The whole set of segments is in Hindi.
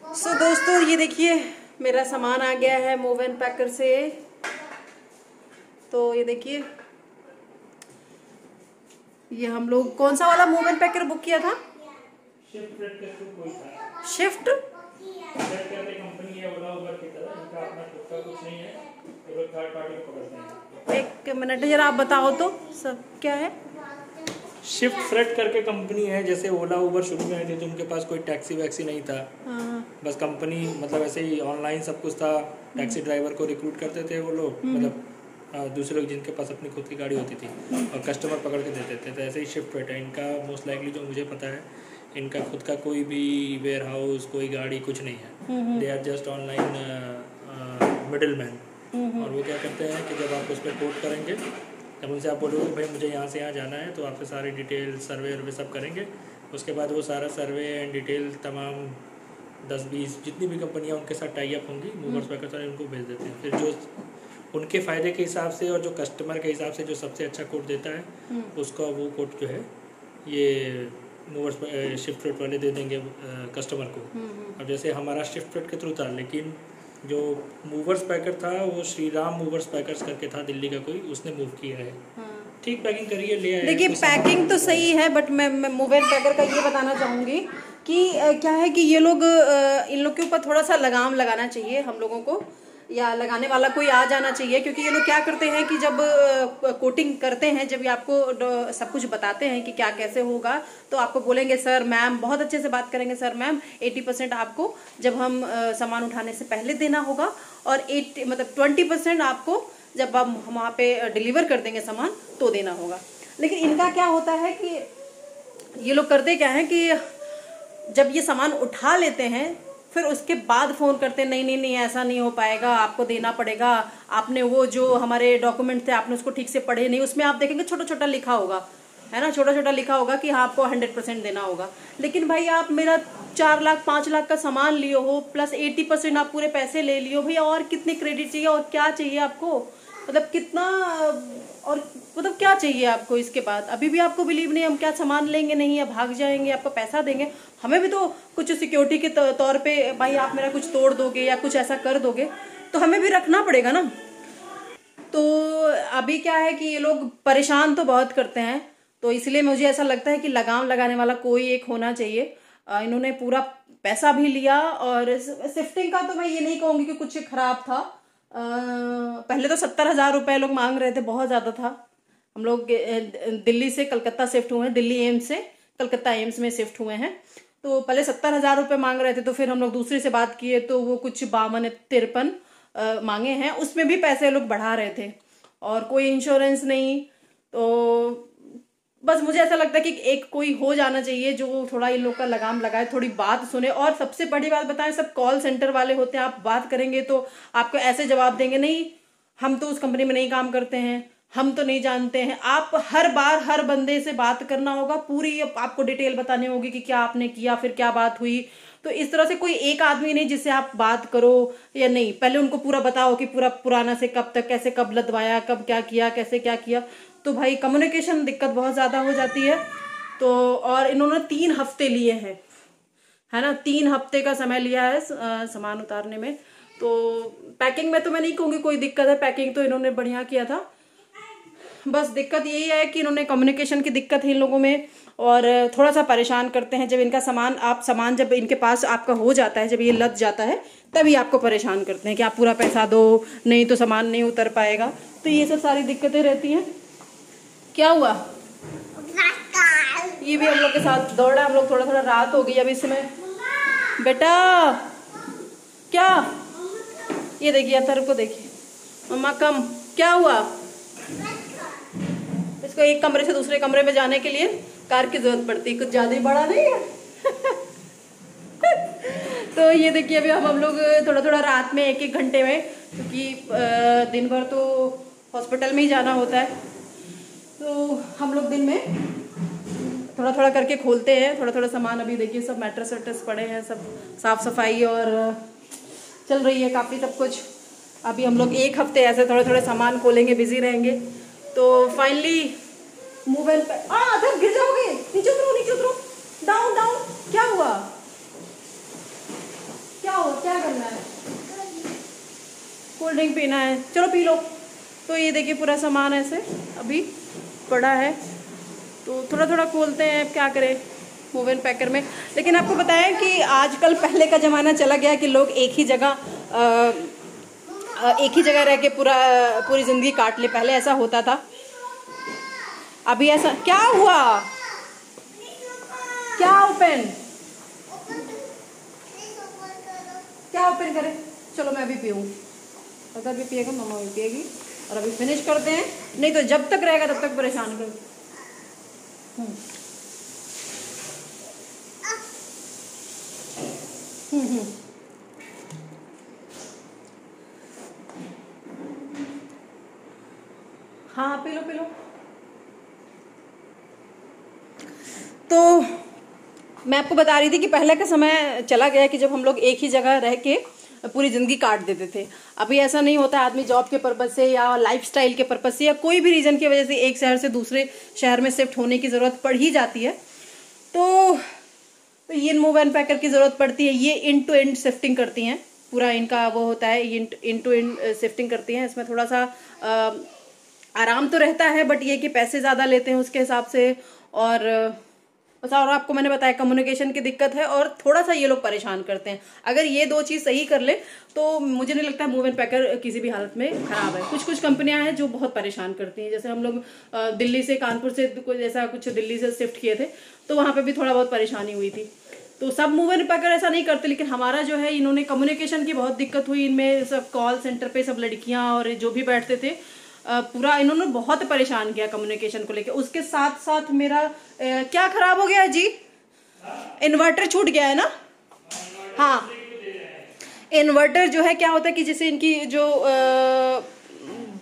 सो दोस्तों ये देखिए मेरा सामान आ गया है मूव एंड पैकर से। तो ये देखिए ये हम लोग कौन सा वाला मूव एंड पैकर बुक किया था? शिफ्ट कंपनी है ओला उबर की तरह, इनका अपना खुद का कुछ नहीं है, ये लोग थर्ड पार्टी को पकड़ते हैं। एक मिनट जरा आप बताओ तो सब क्या है? शिफ्ट फ्रेट करके कंपनी है। जैसे ओला उबर शुरू में आई थी तो उनके पास कोई टैक्सी वैक्सी नहीं था। बस कंपनी मतलब ऐसे ही ऑनलाइन सब कुछ था। टैक्सी ड्राइवर को रिक्रूट करते थे वो लोग, मतलब दूसरे लोग जिनके पास अपनी खुद की गाड़ी होती थी और कस्टमर पकड़ के देते थे। तो ऐसे ही शिफ्ट फ्रेट है इनका। मोस्ट लाइकली जो मुझे पता है इनका खुद का कोई भी वेयर हाउस, कोई गाड़ी, कुछ नहीं है। They are just online middle man. और वो क्या करते हैं कि जब आप उस पर कोट करेंगे, जब उनसे आप बोलोगे भाई मुझे यहाँ से यहाँ जाना है, तो आपसे सारी डिटेल सर्वे वर्वे सब करेंगे। उसके बाद वो सारा सर्वे एंड डिटेल तमाम 10-20 जितनी भी कंपनियाँ उनके साथ टाई अप होंगी मूवर्स पैकर सारे उनको भेज देते हैं। फिर जो उनके फ़ायदे के हिसाब से और जो कस्टमर के हिसाब से जो सबसे अच्छा कोट देता है उसका वो कोट जो है ये मूवर्स शिफ्ट फ्रेट वाले दे देंगे कस्टमर को। अब जैसे हमारा शिफ्ट फ्रेट के थ्रू था, लेकिन जो मूवर्स पैकर था वो श्री राम मूवर्स पैकर्स करके था, दिल्ली का कोई, उसने मूव किया है। ठीक पैकिंग करिए, ले आए। देखिए पैकिंग तो सही है, बट मैं मूव एंड पैकर का ये बताना चाहूँगी कि क्या है कि ये लोग इन लोग के ऊपर थोड़ा सा लगाम लगाना चाहिए हम लोगों को, या लगाने वाला कोई आ जाना चाहिए। क्योंकि ये लोग क्या करते हैं कि जब कोटिंग करते हैं, जब ये आपको सब कुछ बताते हैं कि क्या कैसे होगा, तो आपको बोलेंगे सर मैम, बहुत अच्छे से बात करेंगे, सर मैम 80% आपको जब हम सामान उठाने से पहले देना होगा और 20% आपको जब हम वहाँ पे डिलीवर कर देंगे सामान तो देना होगा। लेकिन इनका क्या होता है कि ये लोग करते क्या है कि जब ये सामान उठा लेते हैं फिर उसके बाद फ़ोन करते हैं, नहीं नहीं नहीं ऐसा नहीं हो पाएगा, आपको देना पड़ेगा, आपने वो जो हमारे डॉक्यूमेंट थे आपने उसको ठीक से पढ़े नहीं, उसमें आप देखेंगे छोटा छोटा लिखा होगा, है ना, छोटा छोटा लिखा होगा कि हाँ आपको 100% देना होगा। लेकिन भाई आप मेरा 4 लाख 5 लाख का सामान लिए हो, प्लस 80% आप पूरे पैसे ले लियो, भैया और कितने क्रेडिट चाहिए और क्या चाहिए आपको? मतलब कितना और मतलब क्या चाहिए आपको इसके बाद? अभी भी आपको बिलीव नहीं, हम क्या सामान लेंगे नहीं या भाग जाएंगे, आपको पैसा देंगे? हमें भी तो कुछ सिक्योरिटी के तौर पे भाई आप मेरा कुछ तोड़ दोगे या कुछ ऐसा कर दोगे तो हमें भी रखना पड़ेगा ना। तो अभी क्या है कि ये लोग परेशान तो बहुत करते हैं, तो इसलिए मुझे ऐसा लगता है कि लगाम लगाने वाला कोई एक होना चाहिए। इन्होंने पूरा पैसा भी लिया और शिफ्टिंग का तो मैं ये नहीं कहूँगी कि कुछ खराब था। पहले तो 70,000 रुपये लोग मांग रहे थे, बहुत ज़्यादा था। हम लोग दिल्ली से कलकत्ता शिफ्ट हुए हैं, दिल्ली एम्स से कलकत्ता एम्स में शिफ्ट हुए हैं। तो पहले 70,000 रुपये मांग रहे थे, तो फिर हम लोग दूसरे से बात किए तो वो कुछ 52-53 मांगे हैं, उसमें भी पैसे लोग बढ़ा रहे थे और कोई इंश्योरेंस नहीं। तो बस मुझे ऐसा लगता है कि एक कोई हो जाना चाहिए जो थोड़ा इन लोग का लगाम लगाए, थोड़ी बात सुने। और सबसे बड़ी बात बताएं, सब कॉल सेंटर वाले होते हैं, आप बात करेंगे तो आपको ऐसे जवाब देंगे, नहीं हम तो उस कंपनी में नहीं काम करते हैं, हम तो नहीं जानते हैं। आप हर बार हर बंदे से बात करना होगा, पूरी आपको डिटेल बतानी होगी कि क्या आपने किया, फिर क्या बात हुई। तो इस तरह से कोई एक आदमी नहीं जिससे आप बात करो या नहीं, पहले उनको पूरा बताओ कि पूरा पुराना से कब तक कैसे, कब लदवाया, कब क्या किया, कैसे क्या किया। तो भाई कम्युनिकेशन दिक्कत बहुत ज़्यादा हो जाती है। तो और इन्होंने 3 हफ्ते लिए हैं, है ना, 3 हफ्ते का समय लिया है सामान उतारने में। तो पैकिंग में तो मैं नहीं कहूँगी कोई दिक्कत है, पैकिंग तो इन्होंने बढ़िया किया था। बस दिक्कत यही है कि इन्होंने कम्युनिकेशन की दिक्कत है इन लोगों में, और थोड़ा सा परेशान करते हैं। जब इनका सामान जब इनके पास आपका हो जाता है, जब ये लद जाता है, तभी आपको परेशान करते हैं कि आप पूरा पैसा दो, नहीं तो सामान नहीं उतर पाएगा। तो ये सब सारी दिक्कतें रहती हैं। क्या हुआ? ये भी हम लोग के साथ दौड़ा, हम लोग थोड़ा थोड़ा रात हो गई अब इस समय। बेटा क्या? ये देखिए अतर को देखिए, मम्मा कम। क्या हुआ? इसको एक कमरे से दूसरे कमरे में जाने के लिए कार की जरूरत पड़ती है, कुछ ज्यादा ही बड़ा नहीं है। तो ये देखिए अभी हम लोग थोड़ा थोड़ा रात में 1-1 घंटे में, क्योंकि दिन भर तो हॉस्पिटल में ही जाना होता है, तो हम लोग दिन में थोड़ा थोड़ा करके खोलते हैं थोड़ा थोड़ा सामान। अभी देखिए सब मैट्रेस वैट्रेस पड़े हैं, सब साफ सफाई और चल रही है काफ़ी सब कुछ। अभी हम लोग 1 हफ्ते ऐसे थोड़े थोड़े सामान खोलेंगे, बिजी रहेंगे। तो फाइनली मूव एंड गिर जाओगे, नीचे उतरो, नीचे उतरो, डाउन डाउन। क्या हुआ? कोल्ड ड्रिंक पीना है, चलो पी लो। तो ये देखिए पूरा सामान ऐसे अभी पड़ा है, तो थोड़ा थोड़ा खोलते हैं, क्या करें मूव एंड पैकर में। लेकिन आपको बताएं कि आजकल पहले का ज़माना चला गया कि लोग एक ही जगह रह के पूरी ज़िंदगी काट ले। पहले ऐसा होता था, अभी ऐसा क्या हुआ? क्या ओपन करे? चलो मैं अभी पीऊँ, अगर भी पिएगा मम्मा भी पिएगी, और अभी फिनिश करते हैं, नहीं तो जब तक रहेगा तब तक परेशान कर। हाँ पी लो। तो मैं आपको बता रही थी कि पहले का समय चला गया कि जब हम लोग एक ही जगह रह के पूरी ज़िंदगी काट देते थे। अभी ऐसा नहीं होता, आदमी जॉब के पर्पज़ से या लाइफस्टाइल के पर्पज़ से या कोई भी रीज़न की वजह से एक शहर से दूसरे शहर में शिफ्ट होने की ज़रूरत पड़ ही जाती है। तो ये मूव एंड पैकर की ज़रूरत पड़ती है। ये एंड टू एंड शिफ्टिंग करती हैं, पूरा इनका वो होता है, एंड टू एंड शिफ्टिंग करती हैं। इसमें थोड़ा सा आराम तो रहता है, बट ये कि पैसे ज़्यादा लेते हैं उसके हिसाब से, और बस। और आपको मैंने बताया कम्युनिकेशन की दिक्कत है, और थोड़ा सा ये लोग परेशान करते हैं। अगर ये दो चीज़ सही कर ले तो मुझे नहीं लगता मूव एंड पैकर किसी भी हालत में खराब है। कुछ कंपनियां हैं जो बहुत परेशान करती हैं, जैसे हम लोग दिल्ली से, कानपुर से कुछ दिल्ली से शिफ्ट किए थे, तो वहाँ पे भी थोड़ा बहुत परेशानी हुई थी। तो सब मूव एंड पैकर ऐसा नहीं करते, लेकिन हमारा जो है, इन्होंने कम्युनिकेशन की बहुत दिक्कत हुई इनमें। सब कॉल सेंटर पे सब लड़कियाँ और जो भी बैठते थे, पूरा इन्होंने बहुत परेशान किया कम्युनिकेशन को लेकर। उसके साथ साथ मेरा क्या खराब हो गया है जी? इन्वर्टर छूट गया है ना? हाँ, इन्वर्टर जो है क्या होता है कि जैसे इनकी जो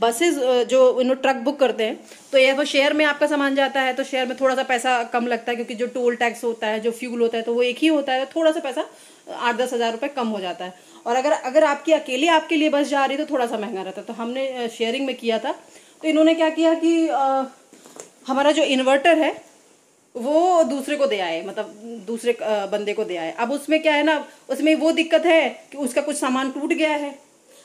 बसेस जो इन्होंने ट्रक बुक करते हैं, तो या तो शेयर में आपका सामान जाता है, तो शेयर में थोड़ा सा पैसा कम लगता है, क्योंकि जो टोल टैक्स होता है, जो फ्यूल होता है, तो वो एक ही होता है, थोड़ा सा पैसा 8-10 हज़ार रुपये कम हो जाता है। और अगर आपकी अकेले आपके लिए बस जा रही है तो थोड़ा सा महंगा रहता है। तो हमने शेयरिंग में किया था। तो इन्होंने क्या किया कि हमारा जो इन्वर्टर है वो दूसरे को दे आए, मतलब दूसरे बंदे को दे आए। अब उसमें क्या है ना, उसमें वो दिक्कत है कि उसका कुछ सामान टूट गया है,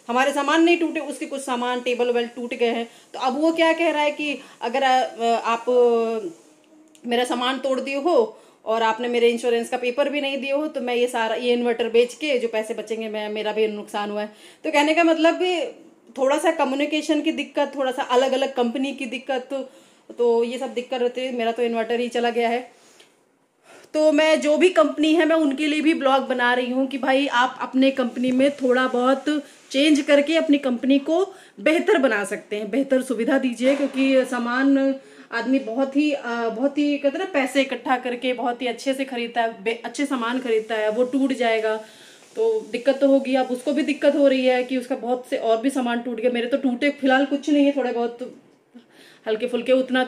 हमारे सामान नहीं टूटे, उसके कुछ सामान टेबल वेबल टूट गए हैं। तो अब वो क्या कह रहा है कि अगर आप मेरा सामान तोड़ दिए हो और आपने मेरे इंश्योरेंस का पेपर भी नहीं दिए हो, तो मैं ये इन्वर्टर बेच के जो पैसे बचेंगे मेरा भी नुकसान हुआ है। तो कहने का मतलब भी थोड़ा सा कम्युनिकेशन की दिक्कत, थोड़ा सा अलग अलग कंपनी की दिक्कत, तो ये सब दिक्कत रहती है। मेरा तो इन्वर्टर ही चला गया है। तो मैं जो भी कंपनी है मैं उनके लिए भी ब्लॉग बना रही हूँ कि भाई आप अपने कंपनी में थोड़ा बहुत चेंज करके अपनी कंपनी को बेहतर बना सकते हैं, बेहतर सुविधा दीजिए। क्योंकि सामान आदमी बहुत ही कहते हैं ना, पैसे इकट्ठा करके बहुत ही अच्छे से खरीदता है, अच्छे सामान खरीदता है, वो टूट जाएगा तो दिक्कत तो होगी। अब उसको भी दिक्कत हो रही है कि उसका बहुत से और भी सामान टूट गया। मेरे तो टूटे फिलहाल कुछ नहीं है, थोड़े बहुत हल्के फुल्के, उतना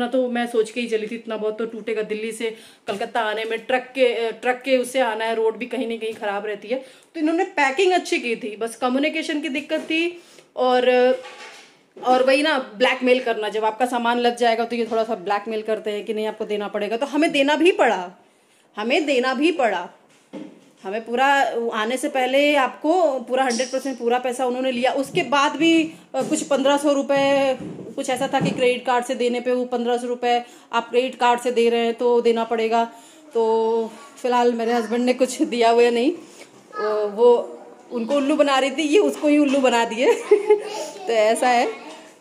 तो मैं सोच के ही चली थी, इतना बहुत तो टूटेगा। दिल्ली से कलकत्ता आने में ट्रक के उससे आना है, रोड भी कहीं ना कहीं खराब रहती है। तो इन्होंने पैकिंग अच्छी की थी, बस कम्युनिकेशन की दिक्कत थी। और वही ना, ब्लैकमेल करना, जब आपका सामान लग जाएगा तो ये थोड़ा सा ब्लैकमेल करते हैं कि नहीं आपको देना पड़ेगा। तो हमें देना भी पड़ा। हमें पूरा आने से पहले आपको पूरा 100% पूरा पैसा उन्होंने लिया। उसके बाद भी कुछ 1500 रुपये कुछ ऐसा था कि क्रेडिट कार्ड से देने पे वो 1500 रुपये आप क्रेडिट कार्ड से दे रहे हैं तो देना पड़ेगा। तो फिलहाल मेरे हस्बैंड ने कुछ दिया हुआ नहीं, वो उनको उल्लू बना रही थी, ये उसको ही उल्लू बना दिए तो ऐसा है।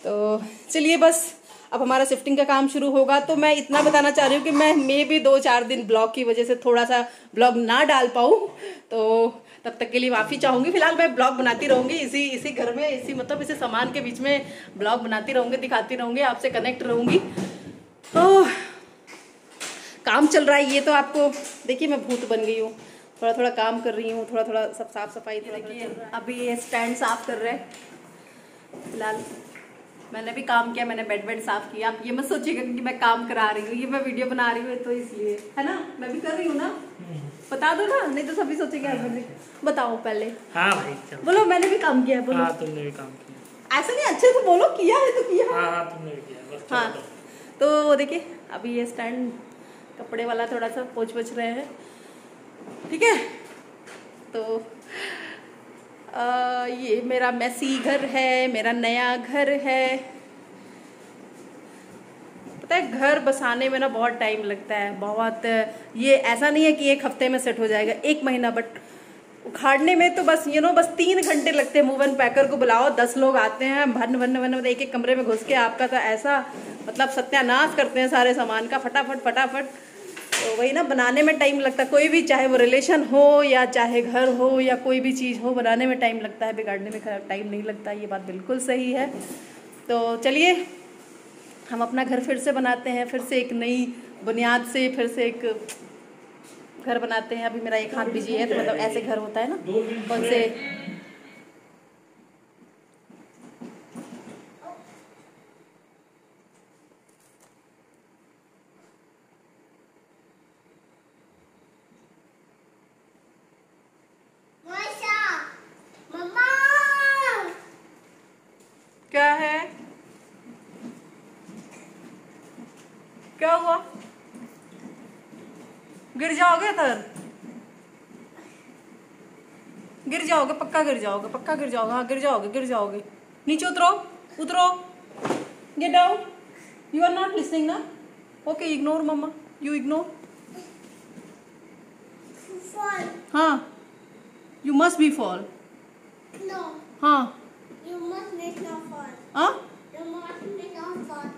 तो चलिए, बस अब हमारा शिफ्टिंग का काम शुरू होगा। तो मैं इतना बताना चाह रही हूँ कि मैं भी 2-4 दिन ब्लॉग की वजह से थोड़ा सा ब्लॉग ना डाल पाऊँ, तो तब तक के लिए माफ़ी चाहूँगी। फिलहाल मैं ब्लॉग बनाती रहूँगी इसी घर में, इसी सामान के बीच में ब्लॉग बनाती रहूँगी, दिखाती रहूँगी, आपसे कनेक्ट रहूँगी। तो काम चल रहा है, ये तो आपको देखिए मैं भूत बन गई हूँ, थोड़ा काम कर रही हूँ, थोड़ा सब साफ सफाई। देखिए अभी ये स्टैंड साफ कर रहे हैं। फिलहाल मैंने भी काम किया, मैंने बेड साफ किया। आप ये मत सोचिएगा कि मैं काम करा रही हूँ, ये मैं वीडियो बना रही हूँ तो इसलिए, है ना, मैं भी कर रही हूँ ना, बता दो ना, नहीं तो सभी सोचेंगे हस्बैंड जी। बताओ पहले। हाँ भाई बोलो, मैंने भी काम किया है, बोलो। हाँ तुमने भी काम किया। ऐसा नहीं, अच्छे से बोलो, किया है तो किया। हाँ तुमने भी किया बस। हाँ तो देखिए अभी ये स्टैंड कपड़े वाला थोड़ा सा पोंछ रहे हैं, ठीक है। तो ये मेरा मैसी घर है, मेरा नया घर है। पता है घर बसाने में ना बहुत टाइम लगता है, बहुत। ये ऐसा नहीं है कि एक हफ्ते में सेट हो जाएगा, 1 महीना, बट उखाड़ने में तो बस बस 3 घंटे लगते हैं। मूव एंड पैकर को बुलाओ, 10 लोग आते हैं, भन एक एक कमरे में घुस के आपका तो ऐसा मतलब सत्यानाश करते हैं सारे सामान का, फटाफट फटाफट। तो वही ना, बनाने में टाइम लगता है। कोई भी, चाहे वो रिलेशन हो या चाहे घर हो या कोई भी चीज़ हो, बनाने में टाइम लगता है, बिगाड़ने में टाइम नहीं लगता। ये बात बिल्कुल सही है। तो चलिए हम अपना घर फिर से बनाते हैं, फिर से एक नई बुनियाद से फिर से एक घर बनाते हैं। अभी मेरा एक हाथ बिजी है, तो मतलब ऐसे घर होता है ना, कौन से क्या है, क्या हुआ? गिर जाओगे सर, गिर जाओगे, पक्का गिर जाओगे, पक्का गिर जाओगे। हाँ गिर जाओगे, गिर जाओगे। नीचे उतरो, उतरो, get down. You are not listening ना? Okay, ignore mamma, you ignore. हाँ, यू मस्ट बी फॉल। हाँ,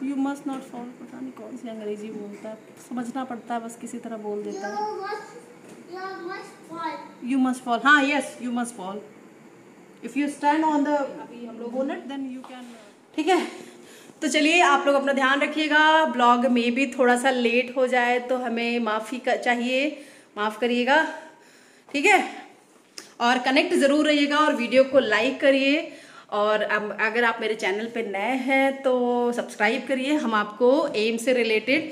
यू मस्ट नॉट फॉल। पता नहीं कौन सी अंग्रेजी बोलता है, समझना पड़ता है, बस किसी तरह बोल देता है। You must fall. हाँ yes, you must fall if you stand on the, अभी हम लोग बोनट, देन यू कैन। ठीक है, तो चलिए आप लोग अपना ध्यान रखिएगा। ब्लॉग में भी थोड़ा सा लेट हो जाए तो हमें माफ़ी चाहिए, माफ़ करिएगा, ठीक है। और कनेक्ट ज़रूर रहिएगा और वीडियो को लाइक करिए। और अगर आप मेरे चैनल पे नए हैं तो सब्सक्राइब करिए। हम आपको एम्स से रिलेटेड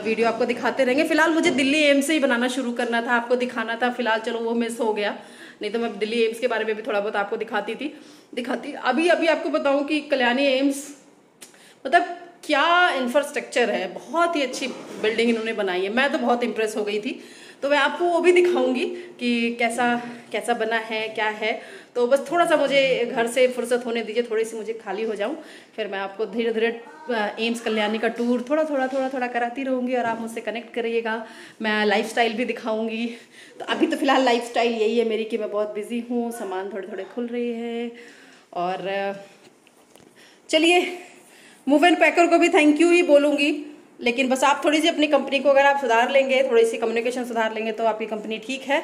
वीडियो आपको दिखाते रहेंगे। फिलहाल मुझे दिल्ली एम्स से ही बनाना शुरू करना था, आपको दिखाना था। फिलहाल चलो वो मिस हो गया, नहीं तो मैं दिल्ली एम्स के बारे में भी थोड़ा बहुत आपको दिखाती। अभी आपको बताऊं कि कल्याणी एम्स मतलब क्या इंफ्रास्ट्रक्चर है, बहुत ही अच्छी बिल्डिंग इन्होंने बनाई है। मैं तो बहुत इम्प्रेस हो गई थी, तो मैं आपको वो भी दिखाऊंगी कि कैसा बना है, क्या है। तो बस थोड़ा सा मुझे घर से फुर्सत होने दीजिए, थोड़ी सी मुझे खाली हो जाऊं, फिर मैं आपको धीरे धीरे एम्स कल्याणी का टूर थोड़ा कराती रहूंगी और आप मुझसे कनेक्ट करिएगा। मैं लाइफस्टाइल भी दिखाऊंगी। तो अभी तो फिलहाल लाइफस्टाइल यही है मेरी कि मैं बहुत बिजी हूँ, सामान थोड़े खुल रही है। और चलिए मूव एंड पैकर को भी थैंक यू ही बोलूँगी, लेकिन बस आप थोड़ी सी अपनी कंपनी को अगर आप सुधार लेंगे, थोड़ी सी कम्युनिकेशन सुधार लेंगे तो आपकी कंपनी ठीक है।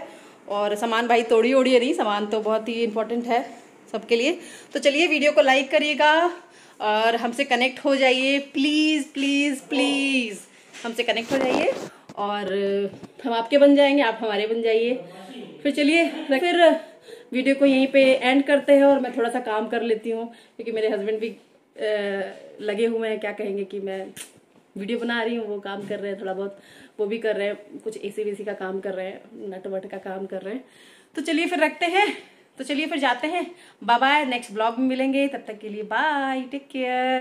और सामान भाई तोड़ी ओड़िए नहीं, सामान तो बहुत ही इंपॉर्टेंट है सबके लिए। तो चलिए वीडियो को लाइक करिएगा और हमसे कनेक्ट हो जाइए, प्लीज़ प्लीज़ प्लीज़ हमसे कनेक्ट हो जाइए और हम आपके बन जाएंगे, आप हमारे बन जाइए। फिर चलिए फिर वीडियो को यहीं पे एंड करते हैं और मैं थोड़ा सा काम कर लेती हूँ, क्योंकि मेरे हस्बैंड भी लगे हुए हैं, क्या कहेंगे कि मैं वीडियो बना रही हूँ, वो काम कर रहे हैं थोड़ा बहुत, वो भी कर रहे हैं, कुछ एसी वेसी का काम कर रहे हैं, नट वट का काम कर रहे हैं। तो चलिए फिर रखते हैं, तो चलिए फिर जाते हैं। बाय बाय, नेक्स्ट ब्लॉग में मिलेंगे, तब तक के लिए बाय, टेक केयर।